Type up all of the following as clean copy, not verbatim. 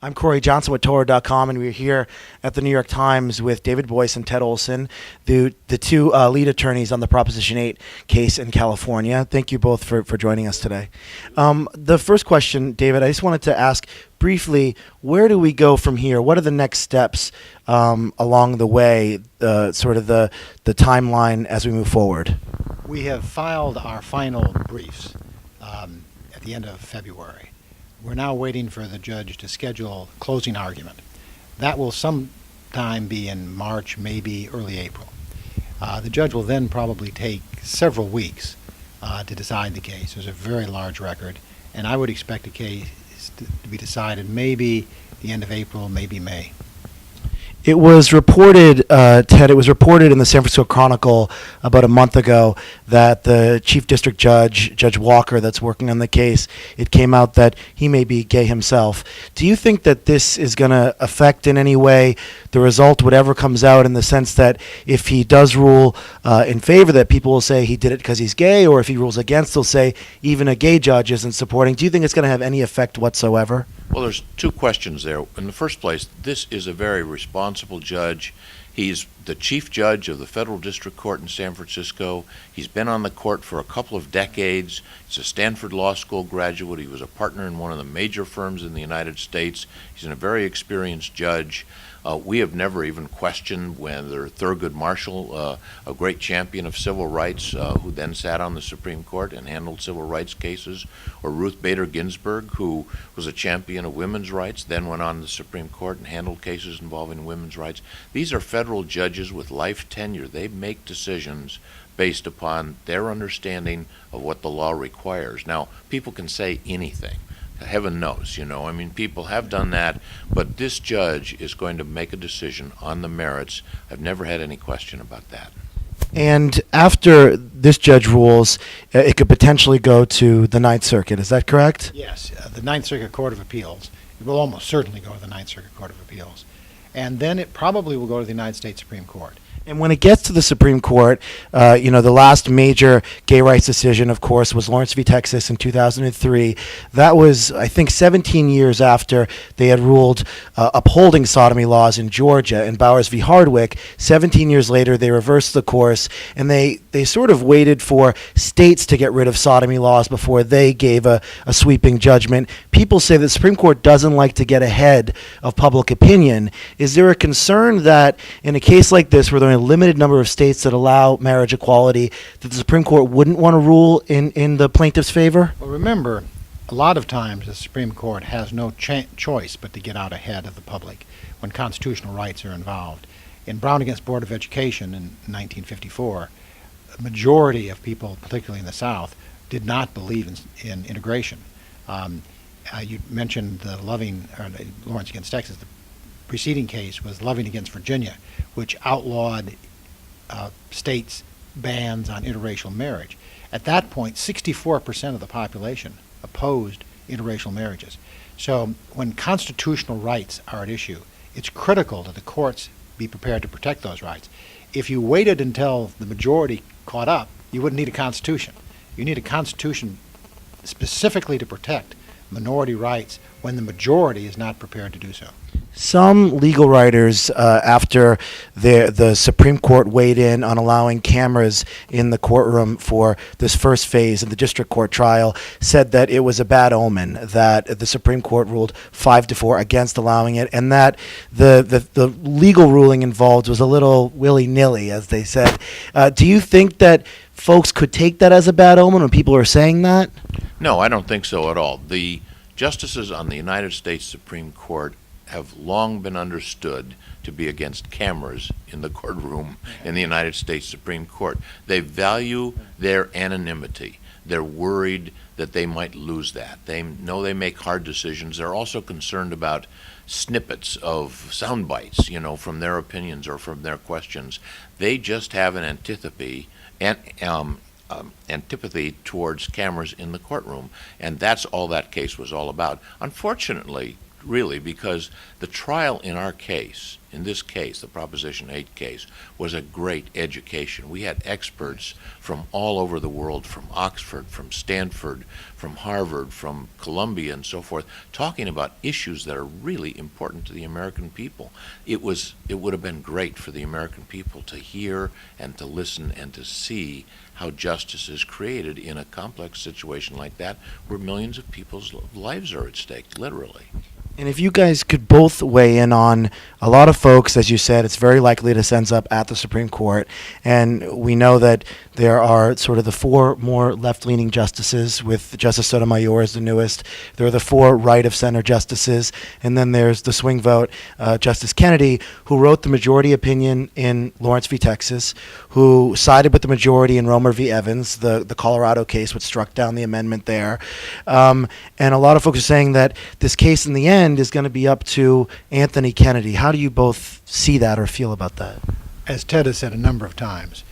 I'm Corey Johnson with Towleroad.com, and we're here at the New York Times with David Boies and Ted Olson, the two lead attorneys on the Proposition 8 case in California. Thank you both for joining us today. The first question, David, I just wanted to ask briefly, where do we go from here? What are the next steps along the way, sort of the timeline as we move forward? We have filed our final briefs at the end of February. We're now waiting for the judge to schedule closing argument. That will sometime be in March, maybe early April. The judge will then probably take several weeks to decide the case. There's a very large record, and I would expect the case to be decided maybe the end of April, maybe May. It was reported, Ted, it was reported in the San Francisco Chronicle about a month ago that the Chief District Judge, Judge Walker, that's working on the case, it came out that he may be gay himself. Do you think that this is going to affect in any way the result, whatever comes out, in the sense that if he does rule in favor, that people will say he did it because he's gay, or if he rules against, they'll say even a gay judge isn't supporting? Do you think it's going to have any effect whatsoever? Well, there's two questions there. In the first place, this is a very responsible judge. He's the chief judge of the Federal District Court in San Francisco. He's been on the court for a couple of decades. He's a Stanford Law School graduate. He was a partner in one of the major firms in the United States. He's a very experienced judge. We have never even questioned whether Thurgood Marshall, a great champion of civil rights, who then sat on the Supreme Court and handled civil rights cases, or Ruth Bader Ginsburg, who was a champion of women's rights, then went on the Supreme Court and handled cases involving women's rights. These are federal judges with life tenure. They make decisions based upon their understanding of what the law requires. Now, people can say anything. Heaven knows, I mean, people have done that, but this judge is going to make a decision on the merits. I've never had any question about that. And after this judge rules, it could potentially go to the Ninth Circuit. Is that correct? Yes, the Ninth Circuit Court of Appeals. It will almost certainly go to the Ninth Circuit Court of Appeals. And then it probably will go to the United States Supreme Court. And when it gets to the Supreme Court, the last major gay rights decision, of course, was Lawrence v. Texas in 2003. That was, I think, 17 years after they had ruled upholding sodomy laws in Georgia in Bowers v. Hardwick. 17 years later, they reversed the course, and they sort of waited for states to get rid of sodomy laws before they gave a sweeping judgment. People say the Supreme Court doesn't like to get ahead of public opinion. Is there a concern that in a case like this, where there are a limited number of states that allow marriage equality, that the Supreme Court wouldn't want to rule in the plaintiff's favor? Well, remember, a lot of times the Supreme Court has no choice but to get out ahead of the public when constitutional rights are involved. In Brown against Board of Education in 1954, a majority of people, particularly in the South, did not believe in integration. You mentioned the Lawrence against Texas. The preceding case was Loving against Virginia, which outlawed states' bans on interracial marriage. At that point, 64% of the population opposed interracial marriages. So when constitutional rights are at issue, it's critical that the courts be prepared to protect those rights. If you waited until the majority caught up, you wouldn't need a constitution. You need a constitution specifically to protect minority rights when the majority is not prepared to do so. Some legal writers, after the Supreme Court weighed in on allowing cameras in the courtroom for this first phase of the district court trial, said that it was a bad omen, that the Supreme Court ruled 5-4 against allowing it, and that the legal ruling involved was a little willy-nilly, as they said. Do you think that folks could take that as a bad omen when people are saying that? No, I don't think so at all. The justices on the United States Supreme Court have long been understood to be against cameras in the courtroom in the United States Supreme Court. They value their anonymity. They're worried that they might lose that. They know they make hard decisions. They're also concerned about snippets of sound bites, from their opinions or from their questions. They just have an antipathy towards cameras in the courtroom, and that's all that case was all about. Unfortunately, really, because the trial in our case, in this case, the Proposition 8 case, was a great education. We had experts from all over the world, from Oxford, from Stanford, from Harvard, from Columbia, and so forth, talking about issues that are really important to the American people. It would have been great for the American people to hear and to listen and to see how justice is created in a complex situation like that, where millions of people's lives are at stake, literally. And if you guys could both weigh in on, a lot of folks, as you said, it's very likely this ends up at the Supreme Court. And we know that there are sort of the four more left-leaning justices, with Justice Sotomayor as the newest. There are the four right-of-center justices. And then there's the swing vote, Justice Kennedy, who wrote the majority opinion in Lawrence v. Texas, who sided with the majority in Romer v. Evans, the Colorado case, which struck down the amendment there. And a lot of folks are saying that this case in the end is going to be up to Anthony Kennedy. How do you both see that or feel about that? As Ted has said a number of times,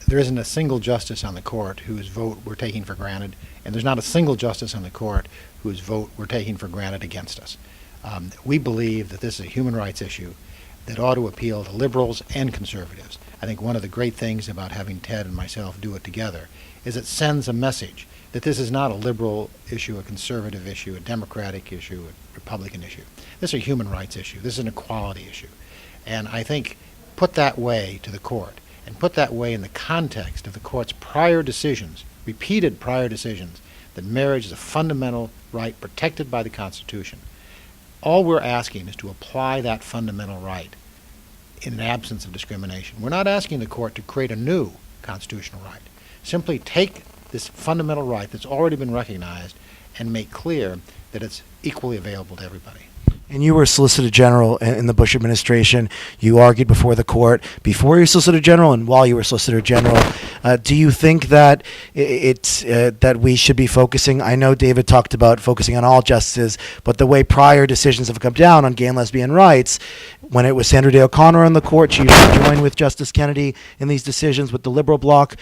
there isn't a single justice on the court whose vote we're taking for granted, and there's not a single justice on the court whose vote we're taking for granted against us. We believe that this is a human rights issue that ought to appeal to liberals and conservatives. I think one of the great things about having Ted and myself do it together is it sends a message that this is not a liberal issue, a conservative issue, a Democratic issue, a Republican issue. This is a human rights issue. This is an equality issue. And I think put that way to the court, and put that way in the context of the court's prior decisions, repeated prior decisions, that marriage is a fundamental right protected by the Constitution. All we're asking is to apply that fundamental right in an absence of discrimination. We're not asking the court to create a new constitutional right. Simply take this fundamental right that's already been recognized and make clear that it's equally available to everybody. And you were Solicitor General in the Bush administration. You argued before the court before you were Solicitor General and while you were Solicitor General. Do you think that that we should be focusing? I know David talked about focusing on all justices, but the way prior decisions have come down on gay and lesbian rights, when it was Sandra Day O'Connor on the court, she used to join with Justice Kennedy in these decisions with the liberal bloc.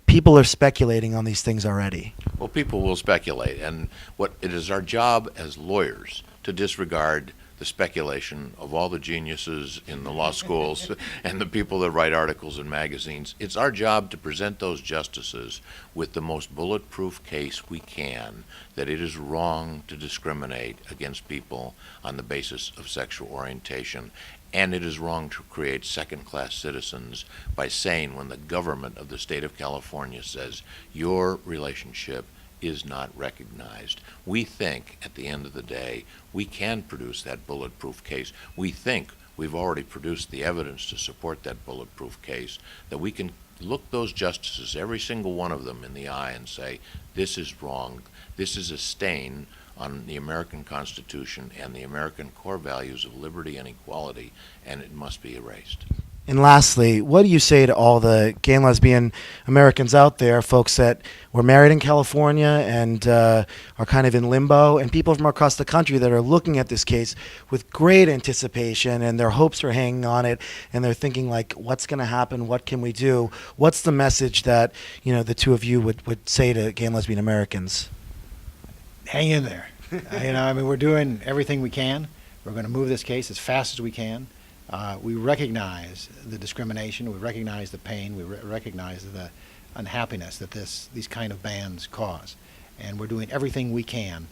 People are speculating on these things already. Well, people will speculate, and what it is our job as lawyers to disregard the speculation of all the geniuses in the law schools and the people that write articles in magazines. It's our job to present those justices with the most bulletproof case we can, that it is wrong to discriminate against people on the basis of sexual orientation. And it is wrong to create second-class citizens by saying, when the government of the state of California says your relationship is not recognized. We think, at the end of the day, we can produce that bulletproof case. We think we've already produced the evidence to support that bulletproof case, that we can look those justices, every single one of them, in the eye and say, this is wrong. This is a stain on the American Constitution and the American core values of liberty and equality, and it must be erased. And lastly, what do you say to all the gay and lesbian Americans out there, folks that were married in California and are kind of in limbo, and people from across the country that are looking at this case with great anticipation, and their hopes are hanging on it, and they're thinking, like, what's going to happen? What can we do? What's the message that, you know, the two of you would say to gay and lesbian Americans? Hang in there. We're doing everything we can. We're going to move this case as fast as we can. We recognize the discrimination, we recognize the pain, we recognize the unhappiness that these kind of bans cause. And we're doing everything we can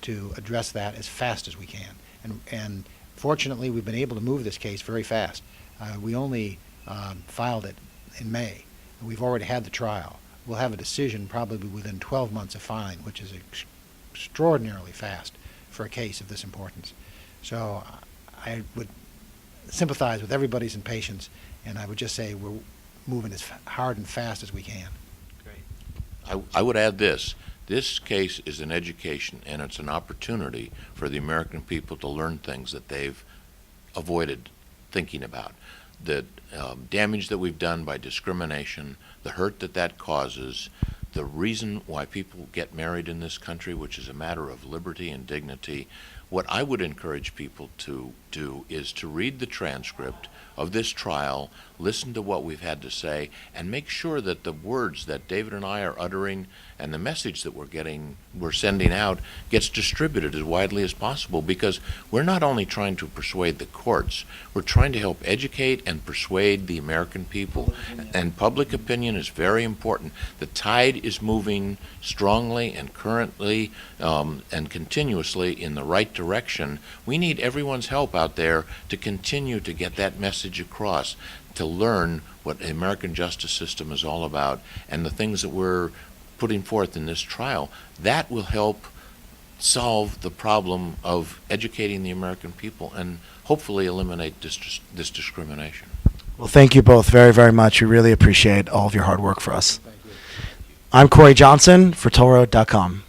to address that as fast as we can. And fortunately, we've been able to move this case very fast. We only filed it in May. We've already had the trial. We'll have a decision probably within 12 months of filing, which is extraordinarily fast for a case of this importance. So I would sympathize with everybody's impatience, and I would just say we're moving as hard and fast as we can. Great. I would add this. This case is an education, and it's an opportunity for the American people to learn things that they've avoided thinking about. The damage that we've done by discrimination, the hurt that causes, the reason why people get married in this country, which is a matter of liberty and dignity. what I would encourage people to do is to read the transcript of this trial, listen to what we've had to say, and make sure that the words that David and I are uttering and the message that we're sending out gets distributed as widely as possible, because we're not only trying to persuade the courts, we're trying to help educate and persuade the American people. And public opinion is very important. The tide is moving strongly and currently and continuously in the right direction. We need everyone's help out there to continue to get that message across, to learn what the American justice system is all about, and the things that we're putting forth in this trial. That will help solve the problem of educating the American people and hopefully eliminate this discrimination. Well, thank you both very, very much. We really appreciate all of your hard work for us. I'm Corey Johnson for Towleroad.com.